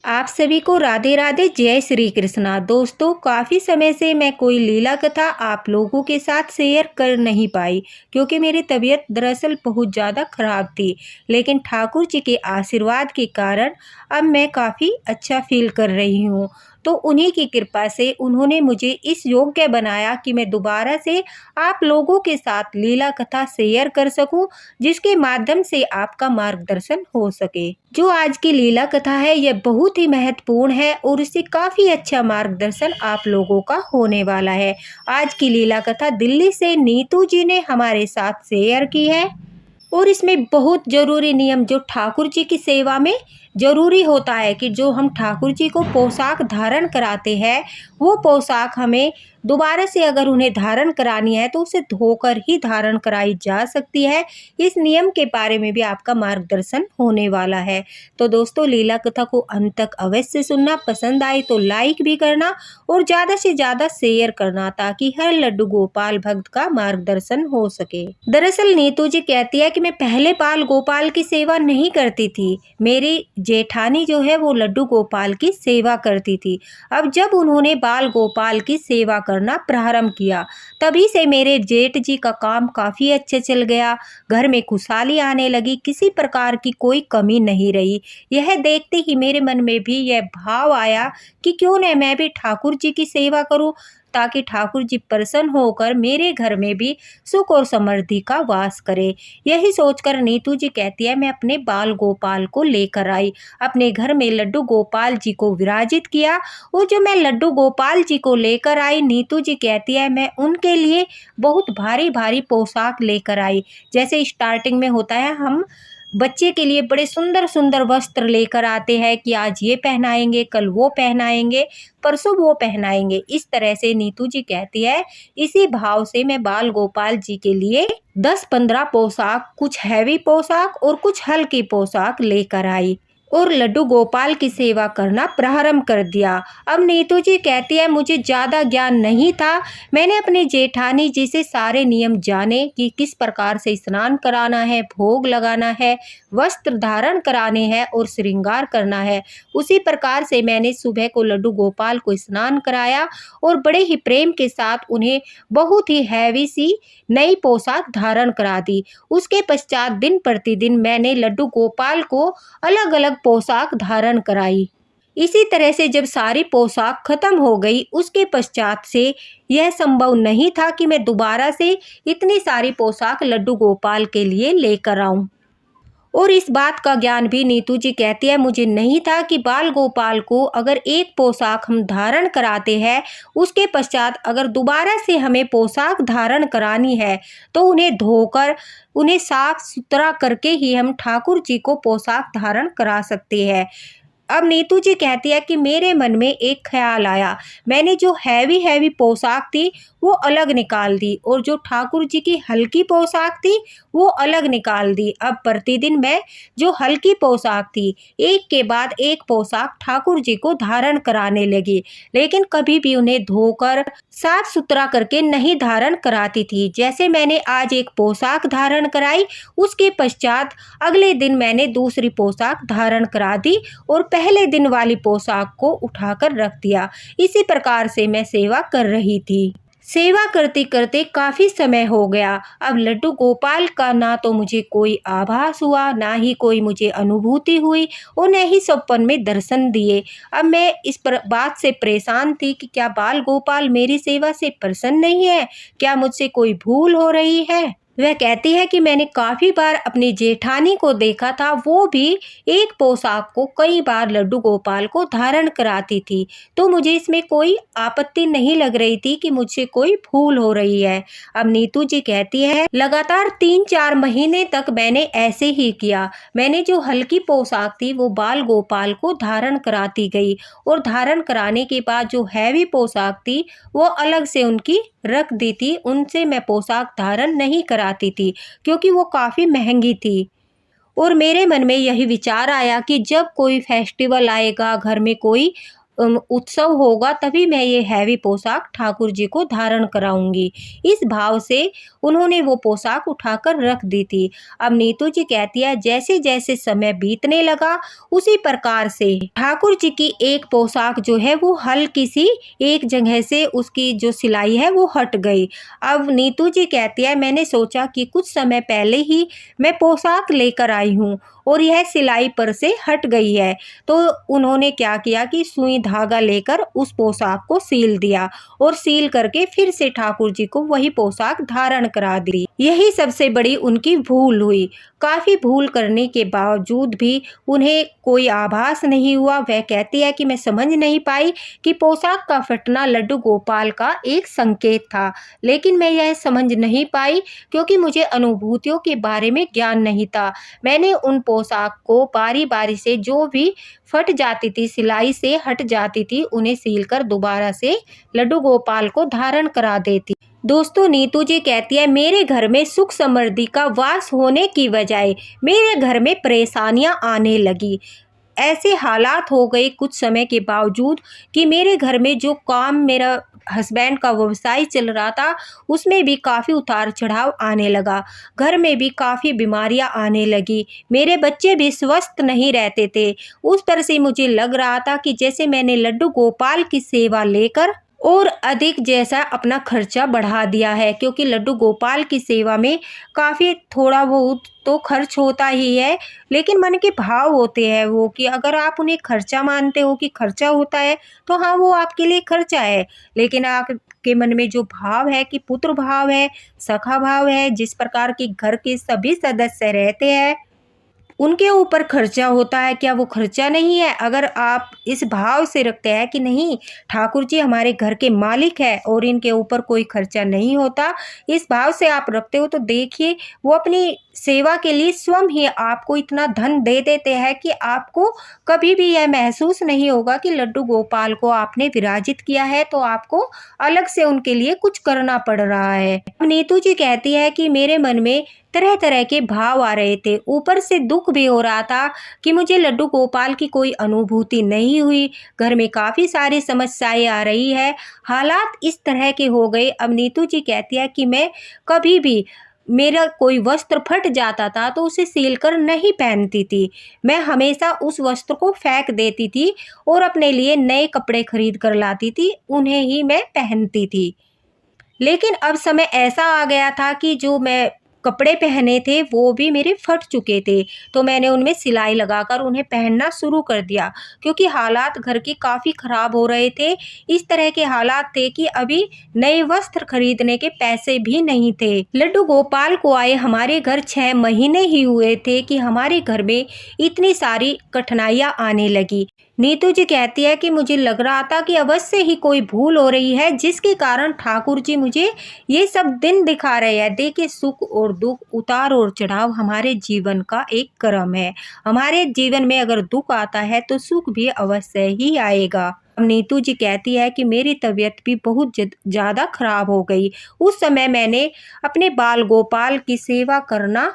आप सभी को राधे राधे, जय श्री कृष्णा। दोस्तों, काफ़ी समय से मैं कोई लीला कथा आप लोगों के साथ शेयर कर नहीं पाई क्योंकि मेरी तबीयत दरअसल बहुत ज़्यादा ख़राब थी। लेकिन ठाकुर जी के आशीर्वाद के कारण अब मैं काफ़ी अच्छा फील कर रही हूँ। तो उन्हीं की कृपा से उन्होंने मुझे इस योग्य बनाया कि मैं दोबारा से आप लोगों के साथ लीला कथा शेयर कर सकूं, जिसके माध्यम से आपका मार्गदर्शन हो सके। जो आज की लीला कथा है यह बहुत ही महत्वपूर्ण है और इससे काफ़ी अच्छा मार्गदर्शन आप लोगों का होने वाला है। आज की लीला कथा दिल्ली से नीतू जी ने हमारे साथ शेयर की है और इसमें बहुत ज़रूरी नियम जो ठाकुर जी की सेवा में ज़रूरी होता है कि जो हम ठाकुर जी को पोशाक धारण कराते हैं, वो पोशाक हमें दोबारा से अगर उन्हें धारण करानी है तो उसे धोकर ही धारण कराई जा सकती है। इस नियम के बारे में भी आपका मार्गदर्शन होने वाला है। तो दोस्तों, लीला कथा को अंत तक अवश्य सुनना। पसंद आए तो लाइक भी करना और ज़्यादा से ज़्यादा शेयर करना ताकि हर लड्डू गोपाल भक्त का मार्गदर्शन हो सके। दरअसल नीतू जी कहती है कि मैं पहले बाल गोपाल की सेवा नहीं करती थी। मेरी जेठानी जो है वो लड्डू गोपाल की सेवा करती थी। अब जब उन्होंने बाल गोपाल की सेवा करना प्रारंभ किया, तभी से मेरे जेठ जी का काम काफ़ी अच्छे चल गया। घर में खुशहाली आने लगी, किसी प्रकार की कोई कमी नहीं रही। यह देखते ही मेरे मन में भी यह भाव आया कि क्यों न मैं भी ठाकुर जी की सेवा करूं, ताकि ठाकुर जी प्रसन्न होकर मेरे घर में भी सुख और समृद्धि का वास करे। यही सोचकर नीतू जी कहती है मैं अपने बाल गोपाल को लेकर आई, अपने घर में लड्डू गोपाल जी को विराजित किया। और जो मैं लड्डू गोपाल जी को लेकर आई, नीतू जी कहती है मैं उनके लिए बहुत भारी भारी पोशाक लेकर आई। जैसे स्टार्टिंग में होता है, हम बच्चे के लिए बड़े सुंदर सुंदर वस्त्र लेकर आते हैं कि आज ये पहनाएंगे, कल वो पहनाएंगे, परसों वो पहनाएंगे। इस तरह से नीतू जी कहती है इसी भाव से मैं बाल गोपाल जी के लिए 10-15 पोशाक, कुछ हैवी पोशाक और कुछ हल्की पोशाक लेकर आई और लड्डू गोपाल की सेवा करना प्रारंभ कर दिया। अब नीतू जी कहती है मुझे ज़्यादा ज्ञान नहीं था। मैंने अपने जेठानी जी से सारे नियम जाने कि किस प्रकार से स्नान कराना है, भोग लगाना है, वस्त्र धारण कराने हैं और श्रृंगार करना है। उसी प्रकार से मैंने सुबह को लड्डू गोपाल को स्नान कराया और बड़े ही प्रेम के साथ उन्हें बहुत ही हैवी सी नई पोशाक धारण करा दी। उसके पश्चात दिन प्रतिदिन मैंने लड्डू गोपाल को अलग अलग पोशाक धारण कराई। इसी तरह से जब सारी पोशाक खत्म हो गई, उसके पश्चात से यह संभव नहीं था कि मैं दोबारा से इतनी सारी पोशाक लड्डू गोपाल के लिए लेकर आऊं। और इस बात का ज्ञान भी नीतू जी कहती है मुझे नहीं था कि बाल गोपाल को अगर एक पोशाक हम धारण कराते हैं, उसके पश्चात अगर दोबारा से हमें पोशाक धारण करानी है तो उन्हें धोकर, उन्हें साफ सुथरा करके ही हम ठाकुर जी को पोशाक धारण करा सकते हैं। अब नीतू जी कहती है कि मेरे मन में एक ख्याल आया, मैंने जो हैवी हैवी पोशाक थी वो अलग निकाल दी और जो ठाकुर जी की हल्की पोशाक थी वो अलग निकाल दी। अब प्रतिदिन मैं जो हल्की पोशाक थी, एक के बाद एक पोशाक ठाकुर जी को धारण कराने लगी, लेकिन कभी भी उन्हें धोकर साफ सुथरा करके नहीं धारण कराती थी। जैसे मैंने आज एक पोशाक धारण कराई, उसके पश्चात अगले दिन मैंने दूसरी पोशाक धारण करा दी और पहले दिन वाली पोशाक को उठाकर रख दिया। इसी प्रकार से मैं सेवा कर रही थी। सेवा करते करते काफ़ी समय हो गया। अब लड्डू गोपाल का ना तो मुझे कोई आभास हुआ, ना ही कोई मुझे अनुभूति हुई और न ही सपन में दर्शन दिए। अब मैं इस बात से परेशान थी कि क्या बाल गोपाल मेरी सेवा से प्रसन्न नहीं है, क्या मुझसे कोई भूल हो रही है। वह कहती है कि मैंने काफ़ी बार अपनी जेठानी को देखा था, वो भी एक पोशाक को कई बार लड्डू गोपाल को धारण कराती थी, तो मुझे इसमें कोई आपत्ति नहीं लग रही थी कि मुझसे कोई भूल हो रही है। अब नीतू जी कहती है लगातार 3-4 महीने तक मैंने ऐसे ही किया। मैंने जो हल्की पोशाक थी वो बाल गोपाल को धारण कराती गई और धारण कराने के बाद जो हैवी पोशाक थी वो अलग से उनकी रख दी थी। उनसे मैं पोशाक धारण नहीं कराती थी क्योंकि वो काफ़ी महंगी थी। और मेरे मन में यही विचार आया कि जब कोई फेस्टिवल आएगा, घर में कोई उत्सव होगा तभी मैं ये हैवी पोशाक ठाकुर जी को धारण कराऊंगी। इस भाव से उन्होंने वो पोशाक उठाकर रख दी थी। अब नीतू जी कहती है जैसे जैसे समय बीतने लगा उसी प्रकार से ठाकुर जी की एक पोशाक जो है वो हल्की सी एक जगह से उसकी जो सिलाई है वो हट गई। अब नीतू जी कहती है मैंने सोचा कि कुछ समय पहले ही मैं पोशाक लेकर आई हूँ और यह सिलाई पर से हट गई है। तो उन्होंने क्या किया कि सुई धागा लेकर उस पोशाक को सील दिया और सील करके फिर से ठाकुर जी को वही पोशाक धारण करा दी। यही सबसे बड़ी उनकी भूल हुई। काफ़ी भूल करने के बावजूद भी उन्हें कोई आभास नहीं हुआ। वह कहती है कि मैं समझ नहीं पाई कि पोशाक का फटना लड्डू गोपाल का एक संकेत था, लेकिन मैं यह समझ नहीं पाई क्योंकि मुझे अनुभूतियों के बारे में ज्ञान नहीं था। मैंने उन पोशाक को बारी बारी से जो भी फट जाती थी, सिलाई से हट जाती थी, उन्हें सीलकर दोबारा से लड्डू गोपाल को धारण करा देती। दोस्तों, नीतू जी कहती है मेरे घर में सुख समृद्धि का वास होने की बजाय मेरे घर में परेशानियां आने लगी। ऐसे हालात हो गए कुछ समय के बावजूद कि मेरे घर में जो काम मेरा हस्बैंड का व्यवसाय चल रहा था उसमें भी काफ़ी उतार चढ़ाव आने लगा। घर में भी काफ़ी बीमारियां आने लगी। मेरे बच्चे भी स्वस्थ नहीं रहते थे। उस तरह से मुझे लग रहा था कि जैसे मैंने लड्डू गोपाल की सेवा लेकर और अधिक जैसा अपना खर्चा बढ़ा दिया है, क्योंकि लड्डू गोपाल की सेवा में काफ़ी थोड़ा बहुत तो खर्च होता ही है, लेकिन मन के भाव होते हैं वो कि अगर आप उन्हें खर्चा मानते हो कि खर्चा होता है तो हाँ वो आपके लिए खर्चा है, लेकिन आपके मन में जो भाव है कि पुत्र भाव है, सखा भाव है, जिस प्रकार के घर के सभी सदस्य रहते हैं उनके ऊपर खर्चा होता है, क्या वो खर्चा नहीं है? अगर आप इस भाव से रखते हैं कि नहीं ठाकुर जी हमारे घर के मालिक है और इनके ऊपर कोई खर्चा नहीं होता, इस भाव से आप रखते हो तो देखिए वो अपनी सेवा के लिए स्वयं ही आपको इतना धन दे देते हैं कि आपको कभी भी यह महसूस नहीं होगा कि लड्डू गोपाल को आपने विराजित किया है तो आपको अलग से उनके लिए कुछ करना पड़ रहा है। नीतू जी कहती है कि मेरे मन में तरह तरह के भाव आ रहे थे, ऊपर से दुख भी हो रहा था कि मुझे लड्डू गोपाल की कोई अनुभूति नहीं हुई। घर में काफ़ी सारी समस्याएं आ रही है, हालात इस तरह के हो गए। अब नीतू जी कहती है कि मैं कभी भी मेरा कोई वस्त्र फट जाता था तो उसे सील कर नहीं पहनती थी, मैं हमेशा उस वस्त्र को फेंक देती थी और अपने लिए नए कपड़े खरीद कर लाती थी, उन्हें ही मैं पहनती थी। लेकिन अब समय ऐसा आ गया था कि जो मैं कपड़े पहने थे वो भी मेरे फट चुके थे, तो मैंने उनमें सिलाई लगाकर उन्हें पहनना शुरू कर दिया क्योंकि हालात घर के काफ़ी ख़राब हो रहे थे। इस तरह के हालात थे कि अभी नए वस्त्र खरीदने के पैसे भी नहीं थे। लड्डू गोपाल को आए हमारे घर 6 महीने ही हुए थे कि हमारे घर में इतनी सारी कठिनाइयाँ आने लगी। नीतू जी कहती है कि मुझे लग रहा था कि अवश्य ही कोई भूल हो रही है जिसके कारण ठाकुर जी मुझे ये सब दिन दिखा रहे हैं। देखिए, सुख और दुख, उतार और चढ़ाव हमारे जीवन का एक क्रम है। हमारे जीवन में अगर दुख आता है तो सुख भी अवश्य ही आएगा। नीतू जी कहती है कि मेरी तबीयत भी बहुत ज़्यादा खराब हो गई। उस समय मैंने अपने बाल गोपाल की सेवा करना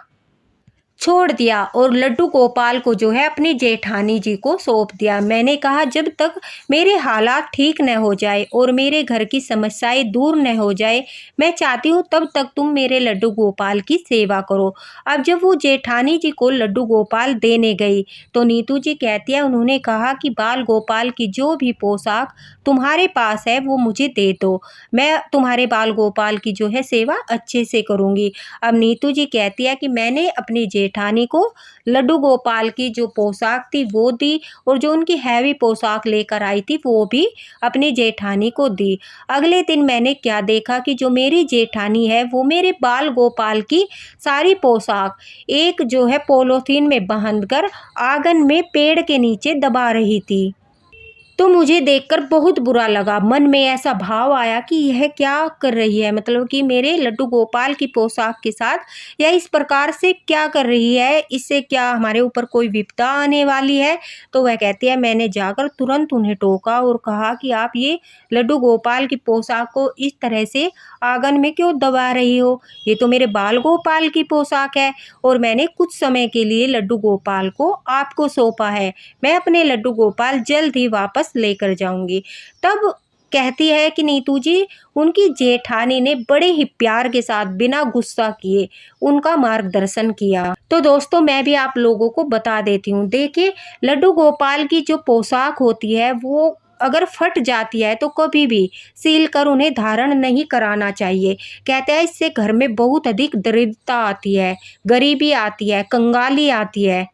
छोड़ दिया और लड्डू गोपाल को जो है अपनी जेठानी जी को सौंप दिया। मैंने कहा जब तक मेरे हालात ठीक न हो जाए और मेरे घर की समस्याएं दूर न हो जाए, मैं चाहती हूँ तब तक तुम मेरे लड्डू गोपाल की सेवा करो। अब जब वो जेठानी जी को लड्डू गोपाल देने गई तो नीतू जी कहती है उन्होंने कहा कि बाल गोपाल की जो भी पोशाक तुम्हारे पास है वो मुझे दे दो, मैं तुम्हारे बाल गोपाल की जो है सेवा अच्छे से करूँगी। अब नीतू जी कहती है कि मैंने अपनी जेठानी को लड्डू गोपाल की जो पोशाक थी वो दी और जो उनकी हैवी पोशाक लेकर आई थी वो भी अपनी जेठानी को दी। अगले दिन मैंने क्या देखा कि जो मेरी जेठानी है वो मेरे बाल गोपाल की सारी पोशाक एक जो है पॉलीथीन में बांधकर आंगन में पेड़ के नीचे दबा रही थी। तो मुझे देखकर बहुत बुरा लगा, मन में ऐसा भाव आया कि यह क्या कर रही है, मतलब कि मेरे लड्डू गोपाल की पोशाक के साथ यह इस प्रकार से क्या कर रही है, इससे क्या हमारे ऊपर कोई विपदा आने वाली है। तो वह कहती है मैंने जाकर तुरंत उन्हें टोका और कहा कि आप ये लड्डू गोपाल की पोशाक को इस तरह से आंगन में क्यों दबा रही हो, ये तो मेरे बाल गोपाल की पोशाक है और मैंने कुछ समय के लिए लड्डू गोपाल को आपको सौंपा है। मैं अपने लड्डू गोपाल जल्द ही वापस वापस लेकर जाऊंगी। तब कहती है कि नीतू जी, उनकी जेठानी ने बड़े ही प्यार के साथ बिना गुस्सा किए उनका मार्गदर्शन किया। तो दोस्तों मैं भी आप लोगों को बता देती हूँ। देखिए, लड्डू गोपाल की जो पोशाक होती है वो अगर फट जाती है तो कभी भी सील कर उन्हें धारण नहीं कराना चाहिए। कहते हैं इससे घर में बहुत अधिक दरिद्रता आती है, गरीबी आती है, कंगाली आती है।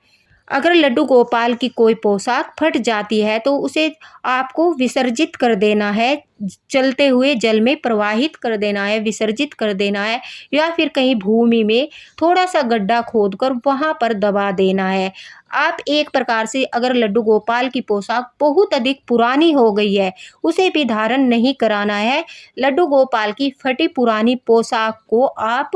अगर लड्डू गोपाल की कोई पोशाक फट जाती है तो उसे आपको विसर्जित कर देना है, चलते हुए जल में प्रवाहित कर देना है, विसर्जित कर देना है, या फिर कहीं भूमि में थोड़ा सा गड्ढा खोदकर वहां पर दबा देना है। आप एक प्रकार से अगर लड्डू गोपाल की पोशाक बहुत अधिक पुरानी हो गई है, उसे भी धारण नहीं कराना है। लड्डू गोपाल की फटी पुरानी पोशाक को आप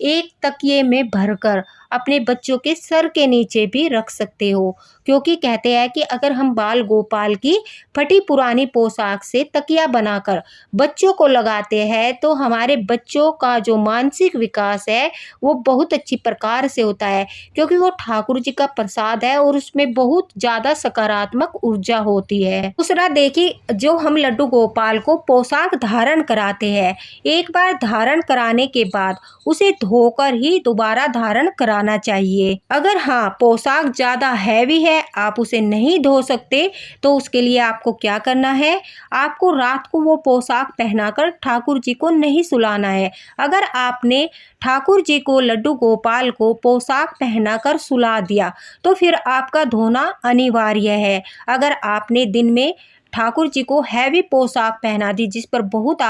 एक तकिए में भरकर अपने बच्चों के सर के नीचे भी रख सकते हो, क्योंकि कहते हैं कि अगर हम बाल गोपाल की फटी पुरानी पोशाक से तकिया बनाकर बच्चों को लगाते हैं तो हमारे बच्चों का जो मानसिक विकास है वो बहुत अच्छी प्रकार से होता है, क्योंकि वो ठाकुर जी का प्रसाद है और उसमें बहुत ज़्यादा सकारात्मक ऊर्जा होती है। दूसरा देखिए, जो हम लड्डू गोपाल को पोशाक धारण कराते हैं, एक बार धारण कराने के बाद उसे धोकर ही दोबारा धारण कराना चाहिए। अगर हाँ पोशाक ज़्यादा हैवी है, आप उसे नहीं धो सकते, तो उसके लिए आपको क्या करना है, आपको रात को वो पोशाक पहनाकर ठाकुर जी को नहीं सुलाना है। अगर आपने ठाकुर जी को, लड्डू गोपाल को पोशाक पहनाकर सुला दिया तो फिर आपका धोना अनिवार्य है। अगर आपने दिन में ठाकुर जी को हैवी पोशाक पहना दी जिस पर बहुत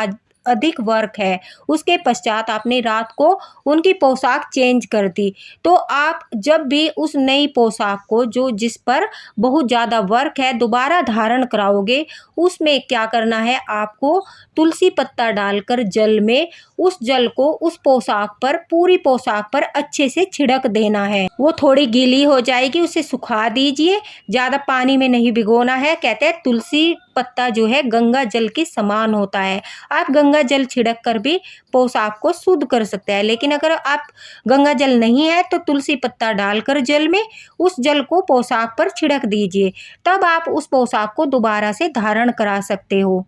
अधिक वर्क है, उसके पश्चात आपने रात को उनकी पोशाक चेंज कर दी, तो आप जब भी उस नई पोशाक को जो जिस पर बहुत ज़्यादा वर्क है दोबारा धारण कराओगे, उसमें क्या करना है, आपको तुलसी पत्ता डालकर जल में उस जल को उस पोशाक पर, पूरी पोशाक पर अच्छे से छिड़क देना है। वो थोड़ी गीली हो जाएगी, उसे सुखा दीजिए, ज़्यादा पानी में नहीं भिगोना है। कहते हैं तुलसी पत्ता जो है गंगा जल के समान होता है। आप गंगा जल छिड़क कर भी पोशाक को शुद्ध कर सकते हैं, लेकिन अगर आप गंगा जल नहीं है तो तुलसी पत्ता डालकर जल में उस जल को पोशाक पर छिड़क दीजिए, तब आप उस पोशाक को दोबारा से धारण करा सकते हो।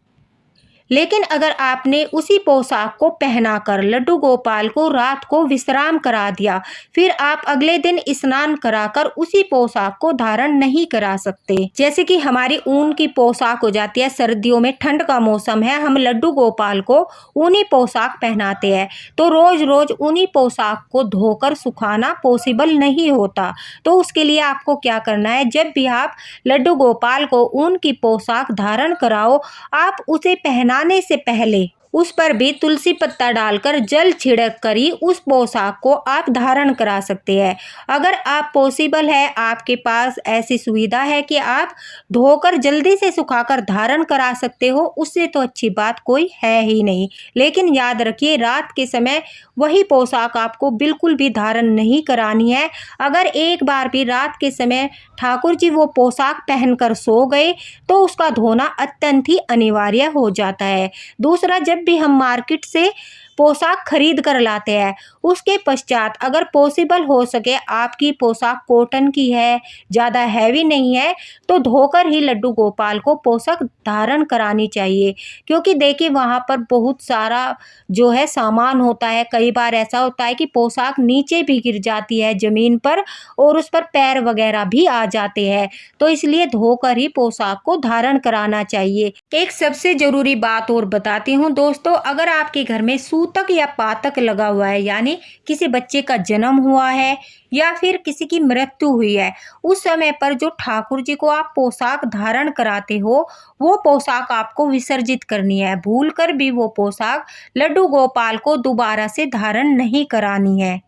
लेकिन अगर आपने उसी पोशाक को पहनाकर लड्डू गोपाल को रात को विश्राम करा दिया, फिर आप अगले दिन स्नान कराकर उसी पोशाक को धारण नहीं करा सकते। जैसे कि हमारी ऊन की पोशाक हो जाती है, सर्दियों में ठंड का मौसम है, हम लड्डू गोपाल को ऊनी पोशाक पहनाते हैं, तो रोज रोज ऊनी पोशाक को धोकर सुखाना पॉसिबल नहीं होता। तो उसके लिए आपको क्या करना है, जब भी आप लड्डू गोपाल को ऊन की पोशाक धारण कराओ, आप उसे पहनाने से पहले उस पर भी तुलसी पत्ता डालकर जल छिड़क कर ही उस पोशाक को आप धारण करा सकते हैं। अगर आप पॉसिबल है, आपके पास ऐसी सुविधा है कि आप धोकर जल्दी से सुखाकर धारण करा सकते हो, उससे तो अच्छी बात कोई है ही नहीं। लेकिन याद रखिए, रात के समय वही पोशाक आपको बिल्कुल भी धारण नहीं करानी है। अगर एक बार भी रात के समय ठाकुर जी वो पोशाक पहनकर सो गए तो उसका धोना अत्यंत ही अनिवार्य हो जाता है। दूसरा, जब भी हम मार्केट से पोशाक खरीद कर लाते हैं, उसके पश्चात अगर पॉसिबल हो सके आपकी पोशाक कॉटन की है, ज़्यादा हैवी नहीं है, तो धोकर ही लड्डू गोपाल को पोशाक धारण करानी चाहिए। क्योंकि देखिए वहाँ पर बहुत सारा जो है सामान होता है, कई बार ऐसा होता है कि पोशाक नीचे भी गिर जाती है ज़मीन पर और उस पर पैर वगैरह भी आ जाते हैं, तो इसलिए धोकर ही पोशाक को धारण कराना चाहिए। एक सबसे ज़रूरी बात और बताती हूँ दोस्तों, अगर आपके घर में सूतक या पातक लगा हुआ है, यानी किसी बच्चे का जन्म हुआ है या फिर किसी की मृत्यु हुई है, उस समय पर जो ठाकुर जी को आप पोशाक धारण कराते हो, वो पोशाक आपको विसर्जित करनी है। भूलकर भी वो पोशाक लड्डू गोपाल को दोबारा से धारण नहीं करानी है।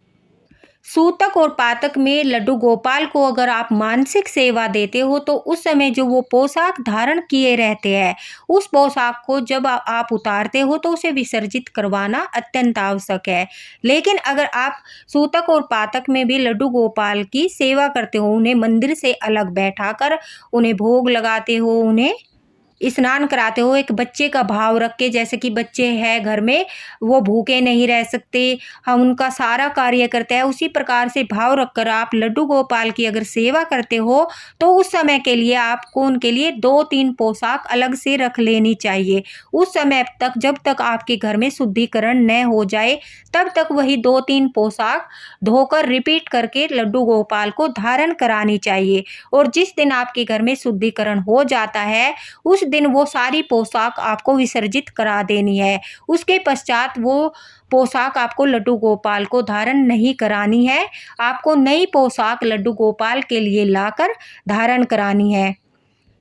सूतक और पातक में लड्डू गोपाल को अगर आप मानसिक सेवा देते हो तो उस समय जो वो पोशाक धारण किए रहते हैं, उस पोशाक को जब आप उतारते हो तो उसे विसर्जित करवाना अत्यंत आवश्यक है। लेकिन अगर आप सूतक और पातक में भी लड्डू गोपाल की सेवा करते हो, उन्हें मंदिर से अलग बैठाकर उन्हें भोग लगाते हो, उन्हें स्नान कराते हो एक बच्चे का भाव रख के, जैसे कि बच्चे हैं घर में, वो भूखे नहीं रह सकते, हम उनका सारा कार्य करते हैं, उसी प्रकार से भाव रखकर आप लड्डू गोपाल की अगर सेवा करते हो तो उस समय के लिए आपको उनके लिए 2-3 पोशाक अलग से रख लेनी चाहिए। उस समय तक, जब तक आपके घर में शुद्धिकरण न हो जाए, तब तक वही 2-3 पोशाक धोकर रिपीट करके लड्डू गोपाल को धारण करानी चाहिए। और जिस दिन आपके घर में शुद्धिकरण हो जाता है, उस दिन वो सारी पोशाक आपको विसर्जित करा देनी है। उसके पश्चात वो पोशाक आपको लड्डू गोपाल को धारण नहीं करानी है। आपको नई पोशाक लड्डू गोपाल के लिए लाकर धारण करानी है,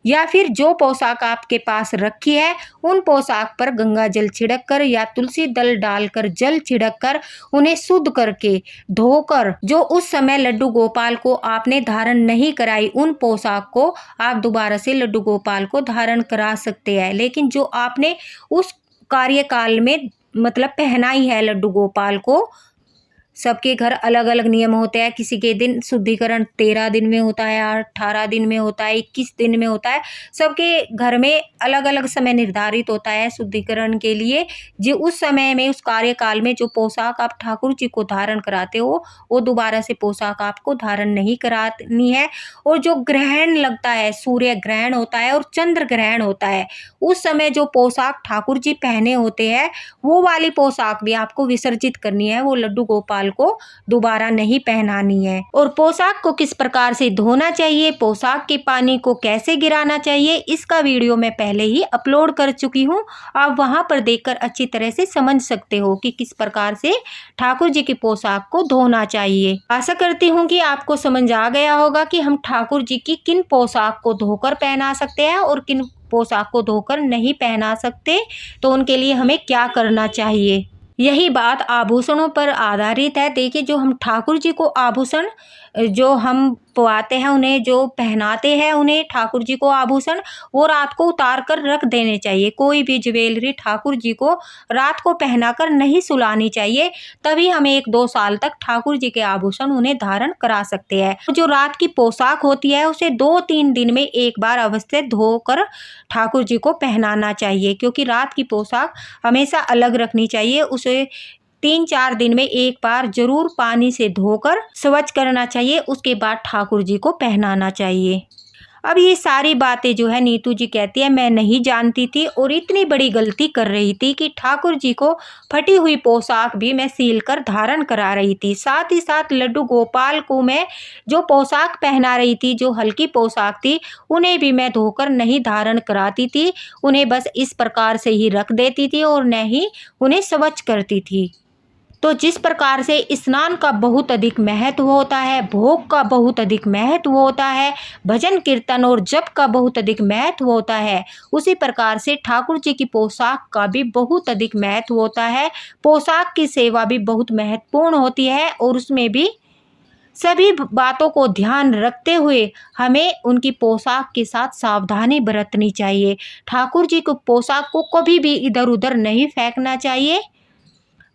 या फिर जो पोशाक आपके पास रखी है उन पोशाक पर गंगा जल छिड़क कर या तुलसी दल डालकर जल छिड़क कर उन्हें शुद्ध करके धोकर, जो उस समय लड्डू गोपाल को आपने धारण नहीं कराई, उन पोशाक को आप दोबारा से लड्डू गोपाल को धारण करा सकते हैं। लेकिन जो आपने उस कार्यकाल में मतलब पहनाई है लड्डू गोपाल को, सबके घर अलग अलग नियम होते हैं। किसी के दिन शुद्धिकरण 13 दिन में होता है, 18 दिन में होता है, 21 दिन में होता है। सबके घर में अलग अलग समय निर्धारित होता है शुद्धिकरण के लिए। जो उस समय में, उस कार्यकाल में जो पोशाक आप ठाकुर जी को धारण कराते हो, वो दोबारा से पोशाक आपको धारण नहीं करानी है। और जो ग्रहण लगता है, सूर्य ग्रहण होता है और चंद्र ग्रहण होता है, उस समय जो पोशाक ठाकुर जी पहने होते हैं, वो वाली पोशाक भी आपको विसर्जित करनी है। वो लड्डू गोपाल को दोबारा नहीं पहनानी है। और पोशाक को किस प्रकार से धोना चाहिए, पोशाक के पानी को कैसे गिराना चाहिए, इसका वीडियो मैं पहले ही अपलोड कर चुकी हूँ। आप वहां पर देखकर अच्छी तरह से समझ सकते हो कि किस प्रकार से ठाकुर जी की पोशाक को धोना चाहिए। आशा करती हूँ कि आपको समझ आ गया होगा कि हम ठाकुर जी की किन पोशाक को धोकर पहना सकते हैं और किन पोशाक को धोकर नहीं पहना सकते, तो उनके लिए हमें क्या करना चाहिए। यही बात आभूषणों पर आधारित है। देखिए, जो हम ठाकुर जी को आभूषण जो हम पवाते हैं, उन्हें जो पहनाते हैं, उन्हें ठाकुर जी को आभूषण, वो रात को उतार कर रख देने चाहिए। कोई भी ज्वेलरी ठाकुर जी को रात को पहनाकर नहीं सुलानी चाहिए, तभी हम 1-2 साल तक ठाकुर जी के आभूषण उन्हें धारण करा सकते हैं। जो रात की पोशाक होती है, उसे 2-3 दिन में एक बार अवश्य धोकर ठाकुर जी को पहनाना चाहिए, क्योंकि रात की पोशाक हमेशा अलग रखनी चाहिए। उसे 3-4 दिन में एक बार जरूर पानी से धोकर स्वच्छ करना चाहिए, उसके बाद ठाकुर जी को पहनाना चाहिए। अब ये सारी बातें जो है नीतू जी कहती है मैं नहीं जानती थी और इतनी बड़ी गलती कर रही थी कि ठाकुर जी को फटी हुई पोशाक भी मैं सील कर धारण करा रही थी। साथ ही साथ लड्डू गोपाल को मैं जो पोशाक पहना रही थी, जो हल्की पोशाक थी, उन्हें भी मैं धोकर नहीं धारण कराती थी। उन्हें बस इस प्रकार से ही रख देती थी और न ही उन्हें स्वच्छ करती थी। तो जिस प्रकार से स्नान का बहुत अधिक महत्व होता है, भोग का बहुत अधिक महत्व होता है, भजन कीर्तन और जप का बहुत अधिक महत्व होता है, उसी प्रकार से ठाकुर जी की पोशाक का भी बहुत अधिक महत्व होता है। पोशाक की सेवा भी बहुत महत्वपूर्ण होती है और उसमें भी सभी बातों को ध्यान रखते हुए हमें उनकी पोशाक के साथ सावधानी बरतनी चाहिए। ठाकुर जी को पोशाक को कभी भी इधर उधर नहीं फेंकना चाहिए।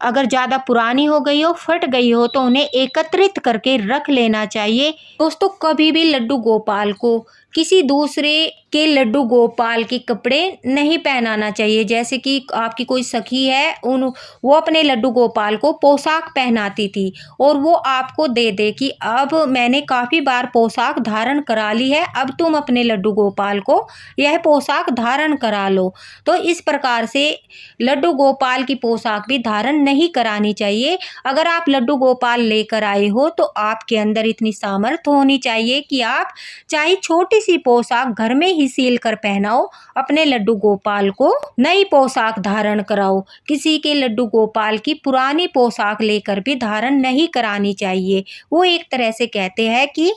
अगर ज़्यादा पुरानी हो गई हो, फट गई हो, तो उन्हें एकत्रित करके रख लेना चाहिए। दोस्तों, कभी भी लड्डू गोपाल को किसी दूसरे के लड्डू गोपाल के कपड़े नहीं पहनाना चाहिए। जैसे कि आपकी कोई सखी है, वो अपने लड्डू गोपाल को पोशाक पहनाती थी और वो आपको दे दे कि अब मैंने काफ़ी बार पोशाक धारण करा ली है, अब तुम अपने लड्डू गोपाल को यह पोशाक धारण करा लो। तो इस प्रकार से लड्डू गोपाल की पोशाक भी धारण नहीं करानी चाहिए। अगर आप लड्डू गोपाल लेकर आए हो तो आपके अंदर इतनी सामर्थ्य होनी चाहिए कि आप चाहे छोटी सी पोशाक घर में ही सील कर पहनाओ, अपने लड्डू गोपाल को नई पोशाक धारण कराओ। किसी के लड्डू गोपाल की पुरानी पोशाक लेकर भी धारण नहीं करानी चाहिए। वो एक तरह से कहते हैं कि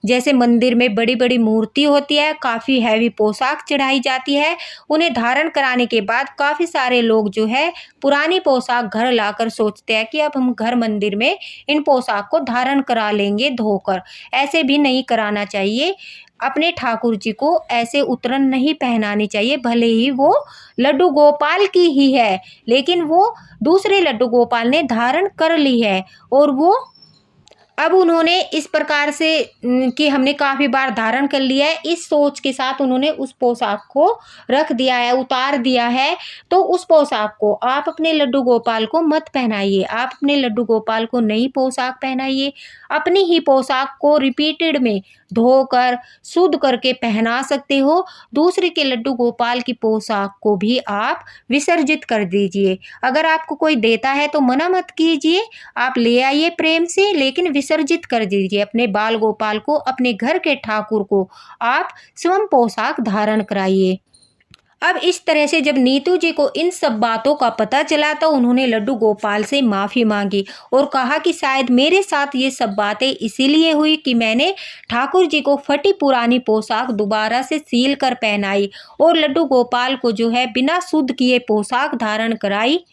जैसे मंदिर में बड़ी बड़ी मूर्ति होती है, काफ़ी हैवी पोशाक चढ़ाई जाती है, उन्हें धारण कराने के बाद काफ़ी सारे लोग जो है पुरानी पोशाक घर लाकर सोचते हैं कि अब हम घर मंदिर में इन पोशाक को धारण करा लेंगे धोकर। ऐसे भी नहीं कराना चाहिए। अपने ठाकुर जी को ऐसे उतरन नहीं पहनानी चाहिए, भले ही वो लड्डू गोपाल की ही है, लेकिन वो दूसरे लड्डू गोपाल ने धारण कर ली है और वो अब उन्होंने इस प्रकार से कि हमने काफ़ी बार धारण कर लिया है, इस सोच के साथ उन्होंने उस पोशाक को रख दिया है, उतार दिया है। तो उस पोशाक को आप अपने लड्डू गोपाल को मत पहनाइए। आप अपने लड्डू गोपाल को नई पोशाक पहनाइए। अपनी ही पोशाक को रिपीटेड में धोकर शुद्ध करके पहना सकते हो। दूसरे के लड्डू गोपाल की पोशाक को भी आप विसर्जित कर दीजिए। अगर आपको कोई देता है तो मना मत कीजिए, आप ले आइए प्रेम से, लेकिन विसर्जित कर दीजिए। अपने बाल गोपाल को, अपने घर के ठाकुर को आप स्वयं पोशाक धारण कराइए। अब इस तरह से जब नीतू जी को इन सब बातों का पता चला तो उन्होंने लड्डू गोपाल से माफ़ी मांगी और कहा कि शायद मेरे साथ ये सब बातें इसीलिए हुई कि मैंने ठाकुर जी को फटी पुरानी पोशाक दोबारा से सील कर पहनाई और लड्डू गोपाल को जो है बिना शुद्ध किए पोशाक धारण कराई।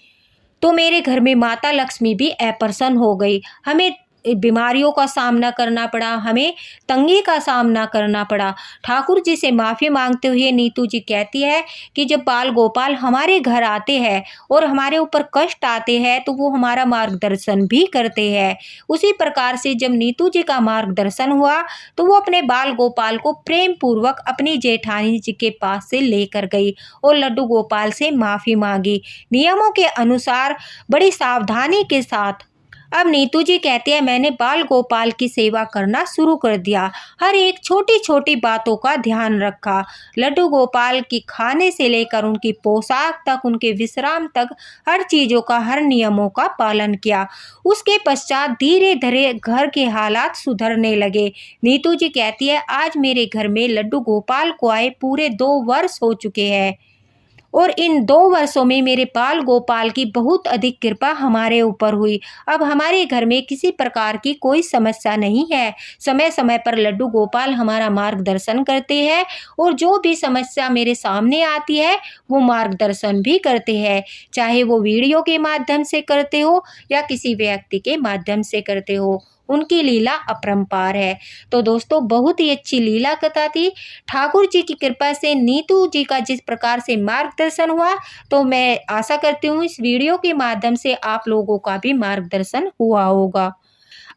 तो मेरे घर में माता लक्ष्मी भी अप्रसन्न हो गई। हमें बीमारियों का सामना करना पड़ा, हमें तंगी का सामना करना पड़ा। ठाकुर जी से माफ़ी मांगते हुए नीतू जी कहती है कि जब बाल गोपाल हमारे घर आते हैं और हमारे ऊपर कष्ट आते हैं तो वो हमारा मार्गदर्शन भी करते हैं। उसी प्रकार से जब नीतू जी का मार्गदर्शन हुआ तो वो अपने बाल गोपाल को प्रेम पूर्वक अपनी जेठानी जी के पास से लेकर गई और लड्डू गोपाल से माफ़ी मांगी। नियमों के अनुसार बड़ी सावधानी के साथ अब नीतू जी कहती है मैंने बाल गोपाल की सेवा करना शुरू कर दिया। हर एक छोटी छोटी बातों का ध्यान रखा। लड्डू गोपाल की खाने से लेकर उनकी पोशाक तक, उनके विश्राम तक, हर चीज़ों का, हर नियमों का पालन किया। उसके पश्चात धीरे धीरे घर के हालात सुधरने लगे। नीतू जी कहती है आज मेरे घर में लड्डू गोपाल को आए पूरे 2 वर्ष हो चुके हैं और इन 2 वर्षों में मेरे बाल गोपाल की बहुत अधिक कृपा हमारे ऊपर हुई। अब हमारे घर में किसी प्रकार की कोई समस्या नहीं है। समय समय पर लड्डू गोपाल हमारा मार्गदर्शन करते हैं और जो भी समस्या मेरे सामने आती है वो मार्गदर्शन भी करते हैं, चाहे वो वीडियो के माध्यम से करते हो या किसी व्यक्ति के माध्यम से करते हो। उनकी लीला अपरंपार है। तो दोस्तों बहुत ही अच्छी लीला कथा थी। ठाकुर जी की कृपा से नीतू जी का जिस प्रकार से मार्गदर्शन हुआ, तो मैं आशा करती हूँ इस वीडियो के माध्यम से आप लोगों का भी मार्गदर्शन हुआ होगा।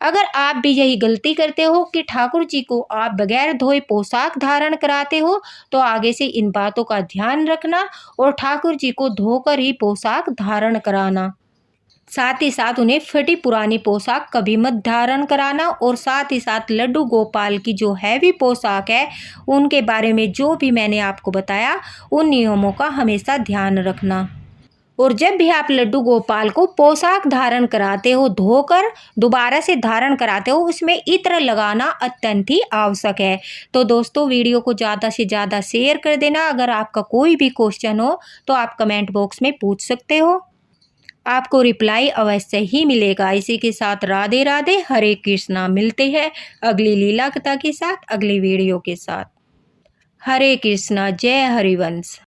अगर आप भी यही गलती करते हो कि ठाकुर जी को आप बगैर धोए पोशाक धारण कराते हो, तो आगे से इन बातों का ध्यान रखना और ठाकुर जी को धोकर ही पोशाक धारण कराना। साथ ही साथ उन्हें फटी पुरानी पोशाक कभी मत धारण कराना और साथ ही साथ लड्डू गोपाल की जो हैवी पोशाक है उनके बारे में जो भी मैंने आपको बताया उन नियमों का हमेशा ध्यान रखना। और जब भी आप लड्डू गोपाल को पोशाक धारण कराते हो, धोकर दोबारा से धारण कराते हो, उसमें इत्र लगाना अत्यंत ही आवश्यक है। तो दोस्तों वीडियो को ज़्यादा से ज़्यादा शेयर कर देना। अगर आपका कोई भी क्वेश्चन हो तो आप कमेंट बॉक्स में पूछ सकते हो, आपको रिप्लाई अवश्य ही मिलेगा। इसी के साथ राधे राधे, हरे कृष्णा। मिलते हैं अगली लीला कथा के साथ, अगली वीडियो के साथ। हरे कृष्णा, जय हरिवंश।